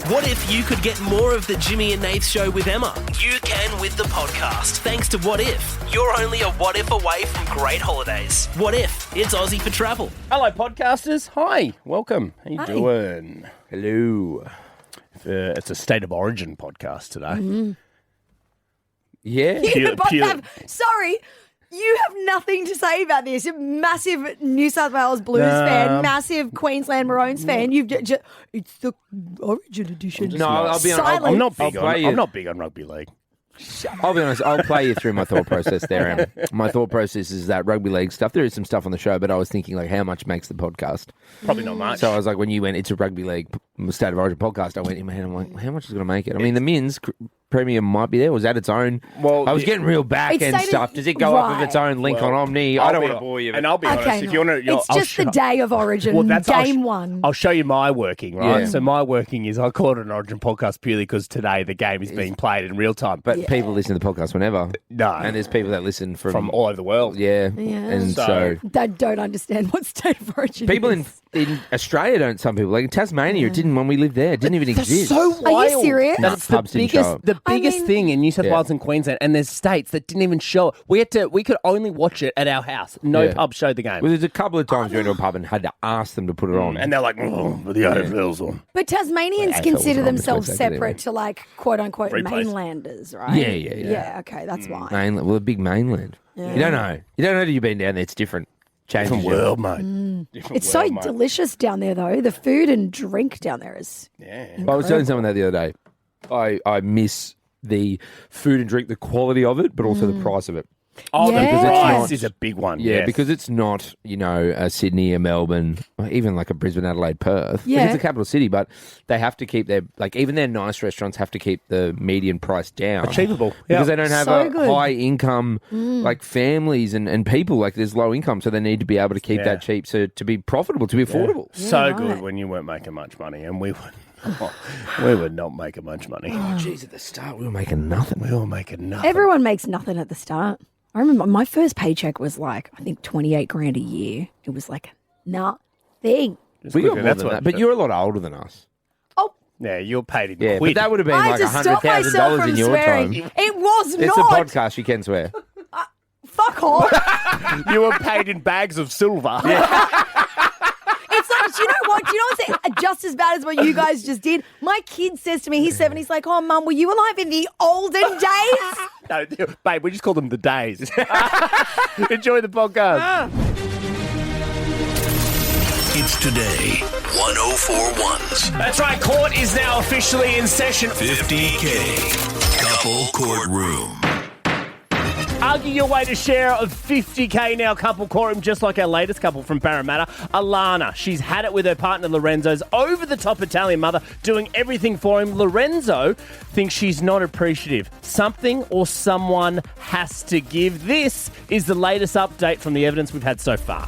What if you could get more of the Jimmy and Nath Show with Emma? You can with the podcast, thanks to What If. You're only a what if away from great holidays. What If? It's Aussie for travel. Hello, podcasters. Hi, welcome. How you doing? Hello. It's a State of Origin podcast today. Mm-hmm. Yeah. You both have. Sorry, you have nothing to say about this. You're a massive New South Wales Blues fan, massive Queensland Maroons fan. It's the Origin edition. No, I'll be honest. I'm not big on rugby league. I'll be honest. I'll play you through my thought process there, Em. My thought process is that rugby league stuff. There is some stuff on the show, but I was thinking like, how much makes the podcast? Probably not much. So I was like, when you went, it's a rugby league State of Origin podcast. I went in my head. I'm like, how much is going to make it? I mean, the men's premium might be there. Was that its own? Well, I was getting real back end stuff. Does it go up with its own link on Omni? I don't want to bore you. And I'll be honest, if you want to, it's just the day of Origin, game one. I'll show you my working, right? Yeah. So my working is I call it an Origin podcast purely because today the game is being played in real time. But people listen to the podcast whenever. No. And there's people that listen from all over the world. Yeah. And so they don't understand what State of Origin people is. in Australia don't. Some people, like in Tasmania, it didn't when we lived there. It didn't even exist. So wild. Are you serious? That's Pubs didn't show up. the biggest thing in New South Wales and Queensland, and there's states that didn't even show it. We could only watch it at our house. No pub showed the game. Well, there's a couple of times we went to a pub and had to ask them to put it on. And they're like, but the AFL's on. But Tasmanians AFL consider was on, themselves exactly separate to like quote unquote Free place. mainlanders, right? Yeah. Yeah, okay, that's why. Mainland, well, a big mainland. Yeah. You don't know that you've been down there. It's different. Different world, mate. It's so delicious down there, though. The food and drink down there is incredible. I was telling someone that the other day. I miss the food and drink, the quality of it, but also the price of it. Oh, Yeah. the price not- is a big one. Yeah, yes. because it's not, a Sydney, a Melbourne, or even like a Brisbane, Adelaide, Perth. Yeah. Like, it's a capital city, but they have to keep even their nice restaurants have to keep the median price down. Achievable. Because they don't have So good. high income, like families and people, like there's low income, so they need to be able to keep that cheap to be profitable, to be affordable. So good when you weren't making much money, and we were not making much money. Oh, geez, at the start we were making nothing. We were making nothing. Everyone makes nothing at the start. I remember my first paycheck was like, I think 28 grand a year. It was like nothing. We got more than that, but you're a lot older than us. Oh, Yeah, you're paid in Yeah, quid. but that would have been I like just stopped myself $100,000 from in your swearing. time. It was It's not. a podcast, you can swear. Fuck off. You were paid in bags of silver. It's like, do you know what? What's just as bad as what you guys just did? My kid says to me, he's 7, he's like, oh, Mum, were you alive in the olden days? No, babe, we just call them the days. Enjoy the podcast. It's today, 1041's That's right, court is now officially in session. 50K Couple Courtroom. Argue your way to share of 50K now, couple courtroom, just like our latest couple from Parramatta. Alana, she's had it with her partner Lorenzo's over-the-top Italian mother doing everything for him. Lorenzo thinks she's not appreciative. Something or someone has to give. This is the latest update from the evidence we've had so far.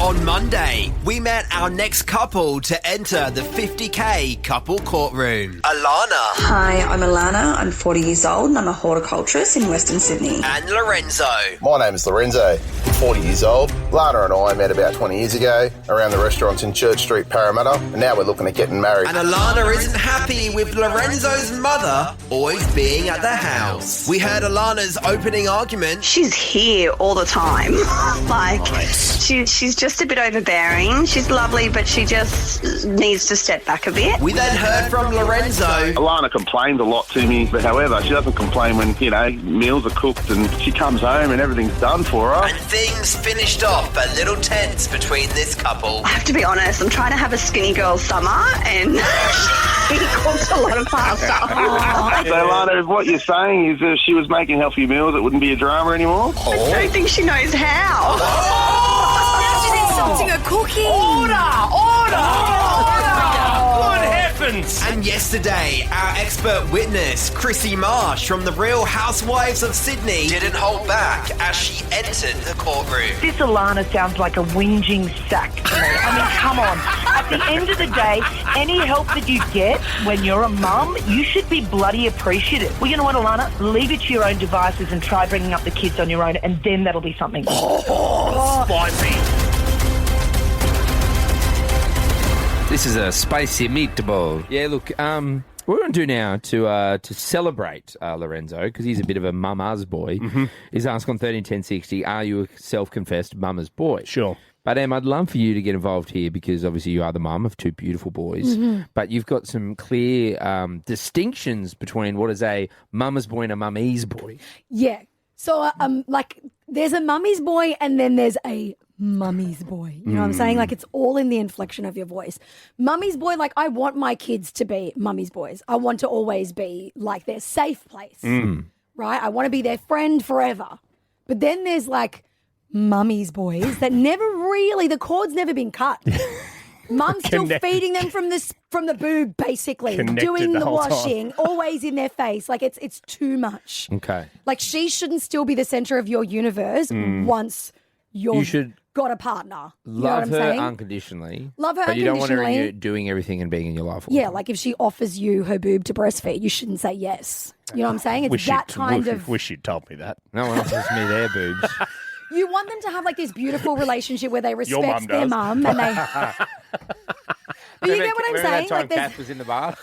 On Monday, we met our next couple to enter the 50K couple courtroom. Alana Hi, I'm Alana. I'm 40 years old and I'm a horticulturist in Western Sydney. and Lorenzo. My name is Lorenzo, 40 years old. Lana and I met about 20 years ago around the restaurants in Church Street, Parramatta, and now we're looking at getting married. And Alana isn't happy with Lorenzo's mother always being at the house. We heard Alana's opening argument. She's here all the time. She's just a bit overbearing. She's lovely, but she just needs to step back a bit. We then heard from Lorenzo. Alana complains a lot to me, but however, she doesn't complain when, meals are cooked and she comes home and everything's done for her. And things finished off a little tense between this couple. I have to be honest, I'm trying to have a skinny girl summer and she cooks a lot of pasta. So Alana, what you're saying is if she was making healthy meals, it wouldn't be a drama anymore? I don't think she knows how. Now she's insulting her cooking. Good heavens! And yesterday, our expert witness, Chrissy Marsh from The Real Housewives of Sydney, didn't hold back as she entered the courtroom. This Alana sounds like a whinging sack to me. I mean, come on. At the end of the day, any help that you get when you're a mum, you should be bloody appreciative. Well, you know what, Alana? Leave it to your own devices and try bringing up the kids on your own, and then that'll be something. Spicy. This is a spicy meatball. Yeah, look, What we're going to do now to celebrate Lorenzo, because he's a bit of a mama's boy, is ask on 131060, are you a self-confessed mama's boy? Sure. But, Em, I'd love for you to get involved here because obviously you are the mum of two beautiful boys, but you've got some clear distinctions between what is a mama's boy and a mummy's boy. Yeah. So, there's a mummy's boy and then there's a mummy's boy. You know what I'm saying? Like, it's all in the inflection of your voice. Mummy's boy, like, I want my kids to be mummy's boys. I want to always be, like, their safe place, right? I want to be their friend forever. But then there's, like, mummy's boys that never really, the cord's never been cut. Mum's still feeding them from the boob, basically, doing the washing, always in their face. Like, it's too much. Okay. Like, she shouldn't still be the center of your universe once you should got a partner. You know what I'm her saying? unconditionally. Love her but you don't want her unconditionally. doing everything and being in your life all the Yeah, time. like if she offers you her boob to breastfeed, you shouldn't say yes. You know what I'm saying? It's that kind of... Wish you'd told me that. No one offers me their boobs. You want them to have like this beautiful relationship where they Your mum respect their does. mum and they... But you get what I'm saying? That time Like there's... Kath was in the bar?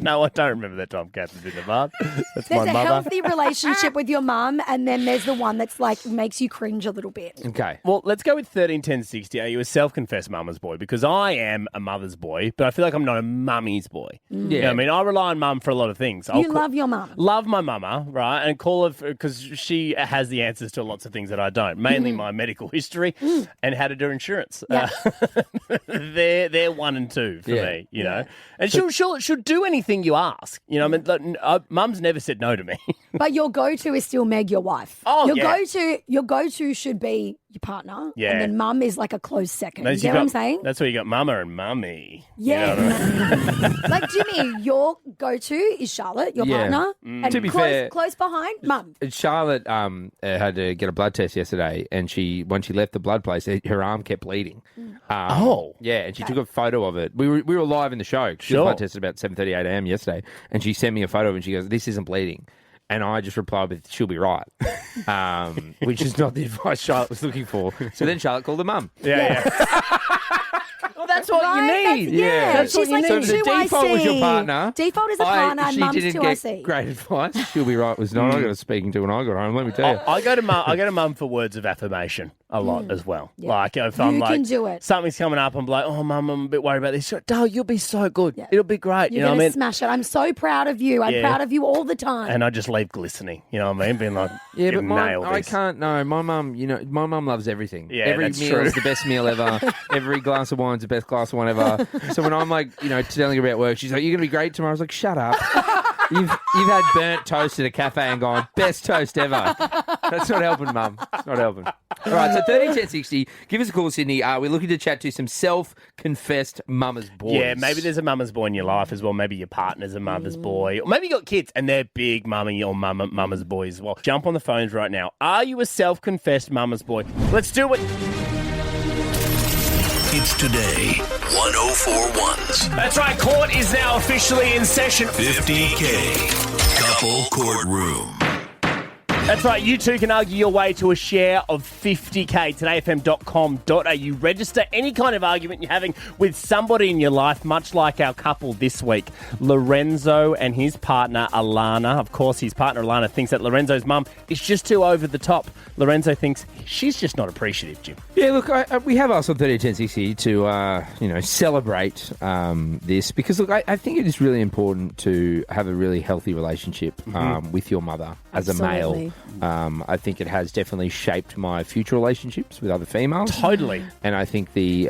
No, I don't remember that time Kath was in the bath. That's There's my a mother. healthy relationship with your mum, and then there's the one that's like makes you cringe a little bit. Okay. Well, let's go with 131060. Are you a self-confessed mama's boy? Because I am a mother's boy, but I feel like I'm not a mummy's boy. Mm. You know what I mean, I rely on mum for a lot of things. You love your mum. Love my mama, right? And call her because she has the answers to lots of things that I don't. Mainly my medical history and how to do insurance. Yeah. They're 1 and 2 for Yeah. me, you know. And she'll do anything you ask. You know, I mean, mum's never said no to me. But your go-to is still Meg, your wife. Oh, Your go-to should be your partner. Yeah. And then mum is like a close second. Then You get what I'm saying? That's where you got mama and mummy. Yeah. You know what I mean? Like Jimmy, your go-to is Charlotte, your Yeah. partner. And To be fair- close behind, mum. Charlotte had to get a blood test yesterday, and when she left the blood place, her arm kept bleeding. Yeah, and she took a photo of it. We were live in the show. She Sure. blood tested about 7:38 a.m. yesterday, and she sent me a photo, and she goes, "This isn't bleeding." And I just replied with, "She'll be right," which is not the advice Charlotte was looking for. So then Charlotte called her mum. Yeah. Well, that's what Right? you need. That's- That's what She's you like, need. So the default was your 2IC. partner. Default is a partner, and She mum's didn't 2IC. get great advice. She'll be right was not. I got a speaking to when I got home. Let me tell you. I go to mum for words of affirmation a lot as well. Yeah. Like if I'm You like can do it. something's coming up, I'm like, oh mum, I'm a bit worried about this. Dale, you'll be so good. Yeah. It'll be great. You're you know going what I to mean? smash it. I'm so proud of you. I'm Yeah. proud of you all the time. And I just leave glistening. You know what I mean? Being like, Yeah, but "You nailed I this." can't. No, my mum. You know, my mum loves everything. Yeah, every that's meal true. is the best meal ever. Every glass of wine's the best glass of wine ever. So when I'm like, telling her about work, she's like, "You're gonna be great tomorrow." I was like, "Shut up." You've had burnt toast at a cafe and gone, "Best toast ever." That's not helping, mum. It's not helping. All right, so 131060. Give us a call, Sydney. We're looking to chat to some self-confessed mama's boys. Yeah, maybe there's a mama's boy in your life as well. Maybe your partner's a mother's boy. Or maybe you got kids and they're big mummy or mama's boys as well. Jump on the phones right now. Are you a self-confessed mama's boy? Let's do it. It's today, 1041's That's right. Court is now officially in session. 50K Couple Courtroom. That's right. You too can argue your way to a share of 50K. todayfm.com.au. Register any kind of argument you're having with somebody in your life, much like our couple this week, Lorenzo and his partner, Alana. Of course, his partner, Alana, thinks that Lorenzo's mum is just too over the top. Lorenzo thinks she's just not appreciative, Jim. Yeah, look, we have us on 131060 to, celebrate this because, look, I think it is really important to have a really healthy relationship with your mother as a male. Absolutely. I think it has definitely shaped my future relationships with other females. Totally. And I think the,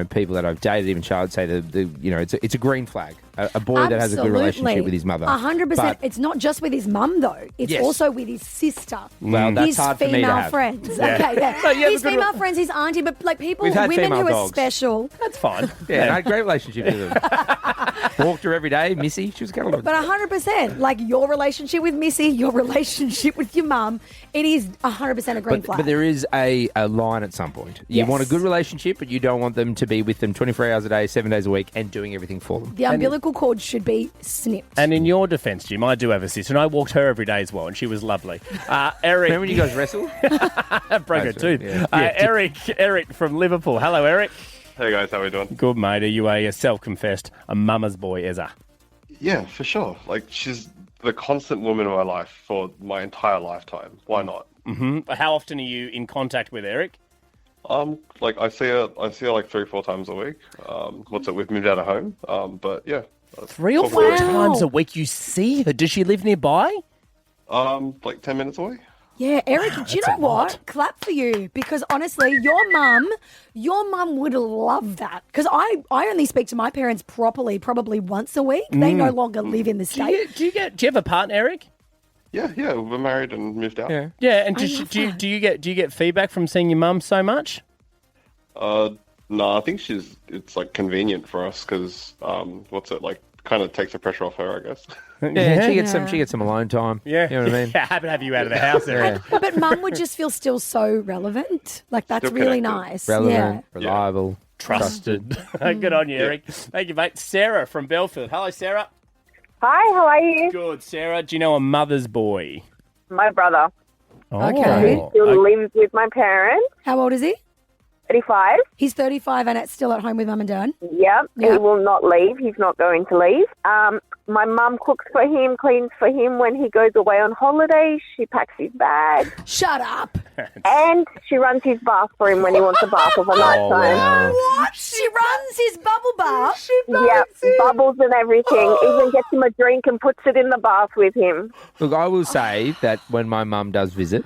people that I've dated, even Charlotte, say it's a green flag. A boy that has a good relationship with his mother. 100%. But- It's not just with his mum, though. It's Yes. also with his sister. Well, that's his hard for me to female have. friends. Yeah. Okay, yeah. No, you have His a good female friends, his auntie, but like people, We've had women female who are dogs. special. That's fine. Yeah, and I had a great relationship with them. Walked her every day, Missy. She was a cuddle. But 100%, like your relationship with Missy, your relationship with your mum, it is 100% a green flag. But there is a line at some point. You Yes. want a good relationship, but you don't want them to be with them 24 hours a day, 7 days a week, and doing everything for them. The umbilical cord should be snipped. And in your defence, Jim, I do have a sister, and I walked her every day as well, and she was lovely. Eric, Remember when you guys wrestled? broke her That's tooth. right, yeah. Eric from Liverpool. Hello, Eric. Hey guys, how are we doing? Good, mate. Are you a self-confessed a mama's boy, Ezra? Yeah, for sure. Like, she's the constant woman in my life for my entire lifetime. Why not? Mm-hmm. How often are you in contact with Eric? Like I see her like 3-4 times a week. We've moved out of home. But yeah. 3 or 4 times a week you see her. Does she live nearby? Like 10 minutes away. Yeah, Eric, do you know what? Clap for you, because honestly, your mum would love that. Because I only speak to my parents properly probably once a week. They no longer live in the state. Do you have a partner, Eric? Yeah, we're married and moved out. Yeah, and do you get feedback from seeing your mum so much? No, I think it's like convenient for us because kind of takes the pressure off her, I guess. Yeah, she gets some alone time. Yeah, you know what I mean. Happy to have you out of the house, Eric. But mum would just feel still so relevant. Like that's Still really connected. nice. Relevant, reliable, trusted. Good on you, Eric. Thank you, mate. Sarah from Belfield. Hello, Sarah. Hi, how are you? Good, Sarah. Do you know a mother's boy? My brother. Okay. He still lives with my parents. How old is he? 35. He's 35 and it's still at home with mum and dad? Yep. He will not leave. He's not going to leave. My mum cooks for him, cleans for him when he goes away on holiday. She packs his bag. Shut up. And she runs his bath for him when he wants a bath of a night time. What? She runs his bubble bath? Yeah, bubbles and everything. Even gets him a drink and puts it in the bath with him. Look, I will say that when my mum does visit,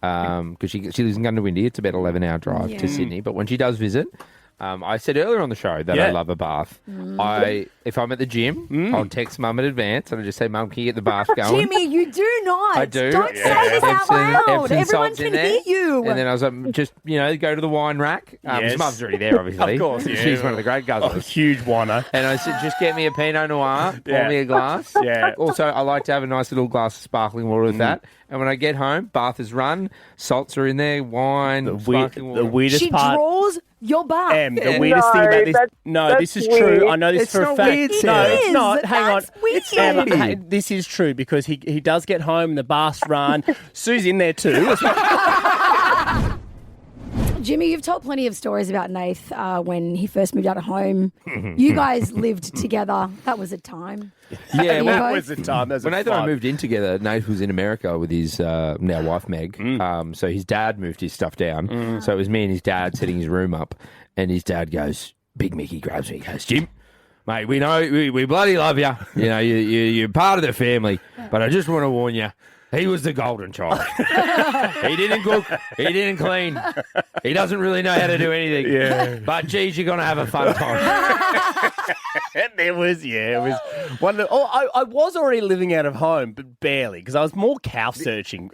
because she lives in Gundawindi, it's about an 11-hour drive to Sydney. But when she does visit, I said earlier on the show that I love a bath. If I'm at the gym, I'll text mum in advance and I just say, "Mum, can you get the bath going?" Jimmy, you do not. I do. Don't say this out loud. Everyone can hear you. And then I was like, just, go to the wine rack. His mum's already there, obviously. Of course, yeah. She's one of the great guzzlers. Huge whiner. And I said, just get me a Pinot Noir, pour me a glass. Yeah. Also, I like to have a nice little glass of sparkling water with that. And when I get home, bath is run, salts are in there, wine, sparkling water. The weirdest she part... draws your bath. The weirdest thing about this... This is weird. true. I know this It's for a not fact. weird, No, Sarah. it's not. Hang on. That's weird. Emma, this is true because he does get home, the bath's run. Sue's in there too. Jimmy, you've told plenty of stories about Nath when he first moved out of home. You guys lived together. That was a time. Yeah, that was the time. When Nathan and I moved in together, Nate was in America with his now wife, Meg. So his dad moved his stuff down. So it was me and his dad setting his room up. And his dad goes, Big Mickey grabs me, he goes, Jim, mate, we know, we bloody love you. You know, you're part of the family. But I just want to warn you, he was the golden child. He didn't cook. He didn't clean. He doesn't really know how to do anything. Yeah. But, geez, you're going to have a fun time. And it was one of the, I was already living out of home, but barely, because I was more couch surfing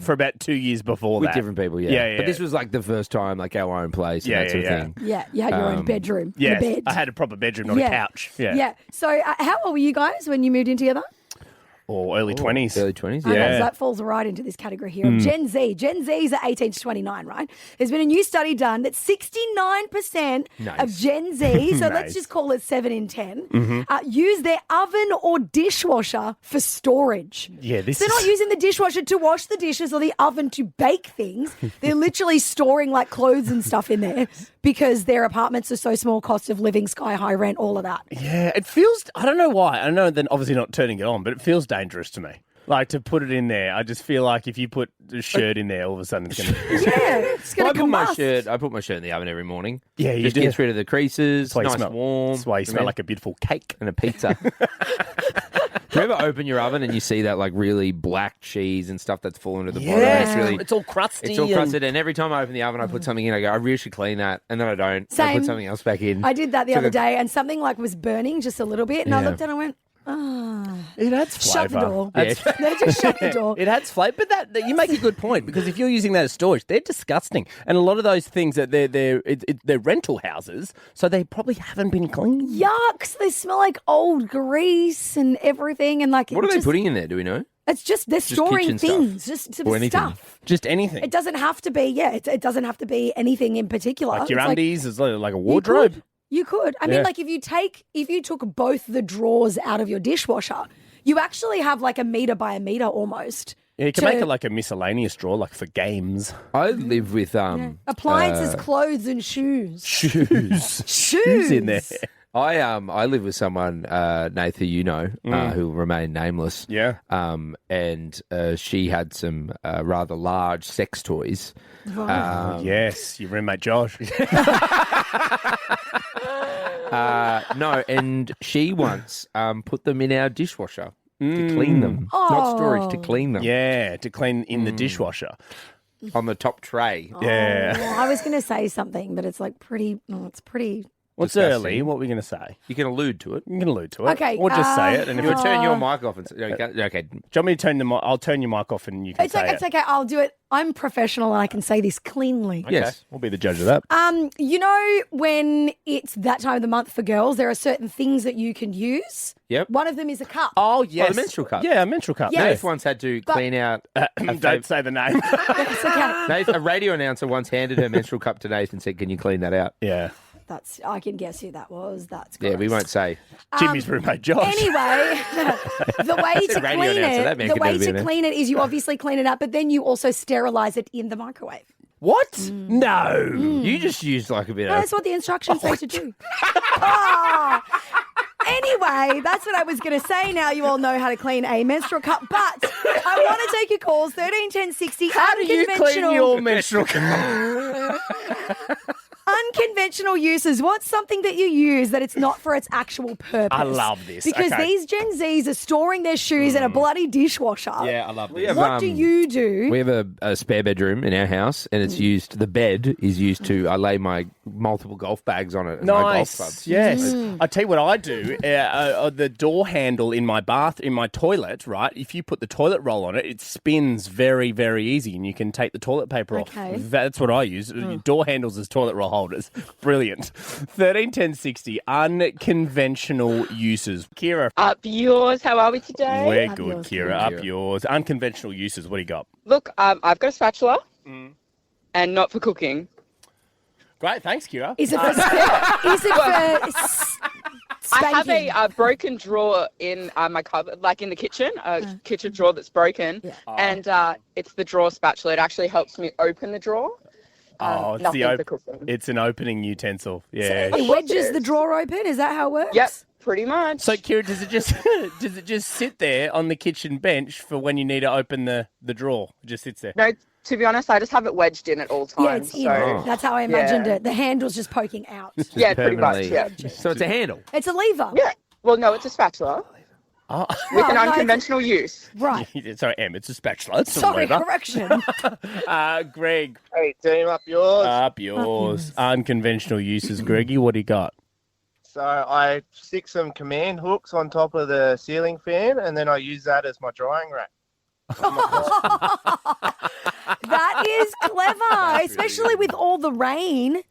for about 2 years before With that. different people, yeah. But this was like the first time, like our own place and that sort of thing. Yeah, you had your own bedroom. Yes, your bed. I had a proper bedroom, not a couch. Yeah. So how old were you guys when you moved in together? Or early 20s. Early 20s, Okay, yeah. so that falls right into this category here of Gen Z. Gen Zs are 18 to 29, right? There's been a new study done that 69% of Gen Z, so let's just call it 7 in 10, use their oven or dishwasher for storage. Yeah, They're not using the dishwasher to wash the dishes or the oven to bake things. They're literally storing like clothes and stuff in there because their apartments are so small, cost of living, sky high rent, all of that. Yeah, it feels, I don't know why. I know then obviously not turning it on, but it feels dangerous to me. Like to put it in there. I just feel like if you put the shirt in there, all of a sudden it's going to... it's going to combust. I put my shirt in the oven every morning. Yeah, you just do. Gets rid of the creases, nice warm. That's why you smell like a beautiful cake. And a pizza. Do you ever open your oven and you see that like really black cheese and stuff that's fallen to the bottom? It's all crusty. It's all crusted. And every time I open the oven, I put something in. I go, I really should clean that. And then I don't. Same. I put something else back in. I did that the other day and something like was burning just a little bit and I looked at it and I went, it adds flavour. Shut the door. Yeah. They just shut the door. It adds flavour. But that you make a good point because if you're using that as storage, they're disgusting. And a lot of those things that they're rental houses, so they probably haven't been cleaned. Yucks! They smell like old grease and everything. And like, what are they putting in there? Do we know? It's just they're storing things, just stuff. Just anything. It doesn't have to be. Yeah, it doesn't have to be anything in particular. Like your undies is like a wardrobe. You could. I mean, like if you took both the drawers out of your dishwasher, you actually have like a meter by a meter almost. Yeah, you can make it like a miscellaneous drawer, like for games. I live with appliances, clothes, and shoes. Shoes in there. I live with someone, Nath, who you know, who will remain nameless. Yeah. And she had some rather large sex toys. Yes, your roommate Josh. No, and she once put them in our dishwasher to clean them. Not storage, to clean them. Yeah, to clean in the dishwasher. On the top tray. Yeah. Oh, I was going to say something, but it's like pretty. It's pretty. What's disgusting. early? What were we going to say? You can allude to it. You can allude to it. Okay, Or just say it. And if You'll it's turn your mic off and say, okay. Do you want me to turn I'll turn your mic off and you can say It's okay. I'll do it. I'm professional and I can say this cleanly. Okay. Yes, we'll be the judge of that. You know, when it's that time of the month for girls, there are certain things that you can use. Yep. One of them is a cup. Oh, yes. the menstrual cup. Yeah, a menstrual cup. Yes. Nath once had to clean out. Don't say the name. It's okay. Nath, a radio announcer once handed her menstrual cup to Nath and said, "Can you clean that out?" Yeah. I can guess who that was. That's Yeah, we won't say. Jimmy's roommate Josh. Anyway, the way to radio clean announcer. That it, man the could way never be to an clean it is you obviously clean it up, but then you also sterilize it in the microwave. What? No. You just used like a bit No, of. that's what the instructions say to do. Oh. Anyway, that's what I was going to say. Now you all know how to clean a menstrual cup, but I want to take your calls 13 10 60. How do you clean your menstrual cup? Unconventional uses. What's something that you use that it's not for its actual purpose? I love this. Because Okay. these Gen Zs are storing their shoes in a bloody dishwasher. Yeah, I love this. What do you do? We have a spare bedroom in our house, and it's used. The bed is used to. I lay my multiple golf bags on it. And my golf clubs. Yes. I tell you what I do. The door handle in my toilet, right? If you put the toilet roll on it, it spins very, very easy, and you can take the toilet paper Okay. off. That's what I use. Door handles as toilet roll holders. Brilliant. 13 10 60. Unconventional uses. Kira. Up yours. How are we today? We're Up good, yours, Kira. Up yours. Unconventional uses. What do you got? Look, I've got a spatula, and not for cooking. Great. Thanks, Kira. Is it for, I have a broken drawer in my cupboard, like in the kitchen, a kitchen drawer that's broken, and it's the drawer spatula. It actually helps me open the drawer. It's an opening utensil. Yeah. It wedges the drawer open? Is that how it works? Yep, pretty much. So, Kira, does it just sit there on the kitchen bench for when you need to open the drawer? It just sits there. No, to be honest, I just have it wedged in at all times. Yeah, it's in. That's how I imagined it. The handle's just poking out. Yeah, pretty much. Yeah. So it's a handle. It's a lever. Yeah. Well, no, it's a spatula. Oh. With an unconventional use. Right. Sorry, Em, it's a spatula. It's Sorry, a lever. correction. Greg. Hey, team, up yours. Up yours. Unconventional uses. Greggy, what do you got? So I stick some command hooks on top of the ceiling fan, and then I use that as my drying rack. That is clever, especially with all the rain.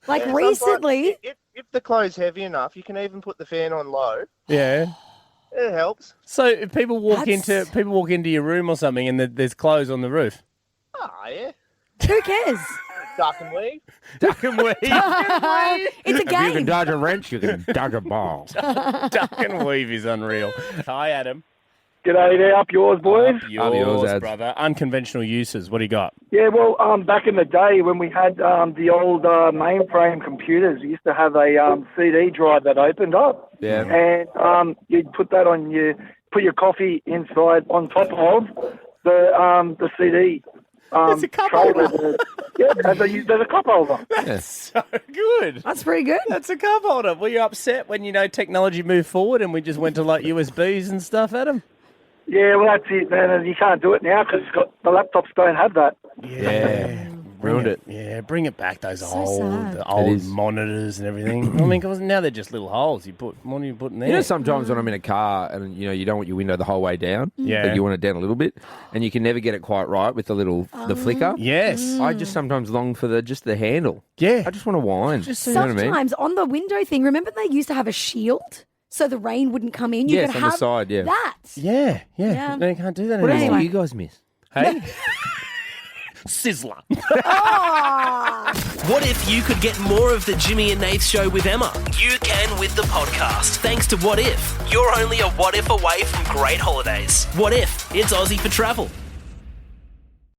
Like recently. If the clothes heavy enough, you can even put the fan on low. Yeah. It helps. So if people walk into your room or something and there's clothes on the roof. Oh, yeah. Who cares? Duck and weave. Duck and weave. It's a game. If you can dodge a wrench, you can dodge a ball. Duck and weave is unreal. Hi, Adam. G'day there, up yours, boys. Up yours, brother. Unconventional uses. What do you got? Yeah, well, back in the day when we had the old mainframe computers, we used to have a CD drive that opened up. Yeah. And you'd put that on put your coffee inside on top of the CD. It's a cup holder. Yeah, there's a cup holder. That's so good. That's pretty good. That's a cup holder. Were you upset when, technology moved forward and we just went to like USBs and stuff, Adam? Yeah, well, that's it, man. You can't do it now because the laptops don't have that. Yeah. Ruined it. Yeah, bring it back, those So old sad. monitors and everything. I mean, 'cause now they're just little holes. What are you putting there? Sometimes when I'm in a car and, you don't want your window the whole way down. Yeah. But you want it down a little bit. And you can never get it quite right with the flicker. Yes. I just sometimes long for the handle. Yeah. I just want to whine. Just you know what I mean? Sometimes on the window thing, remember they used to have a shield so the rain wouldn't come in? You Yes, could on the have side, yeah. that. Yeah. Yeah. No, you can't do that What anymore. else do you guys miss? Hey? Sizzler. Oh. What if you could get more of the Jimmy and Nath Show with Emma? You can with the podcast. Thanks to What If. You're only a what if away from great holidays. What if? It's Aussie for travel.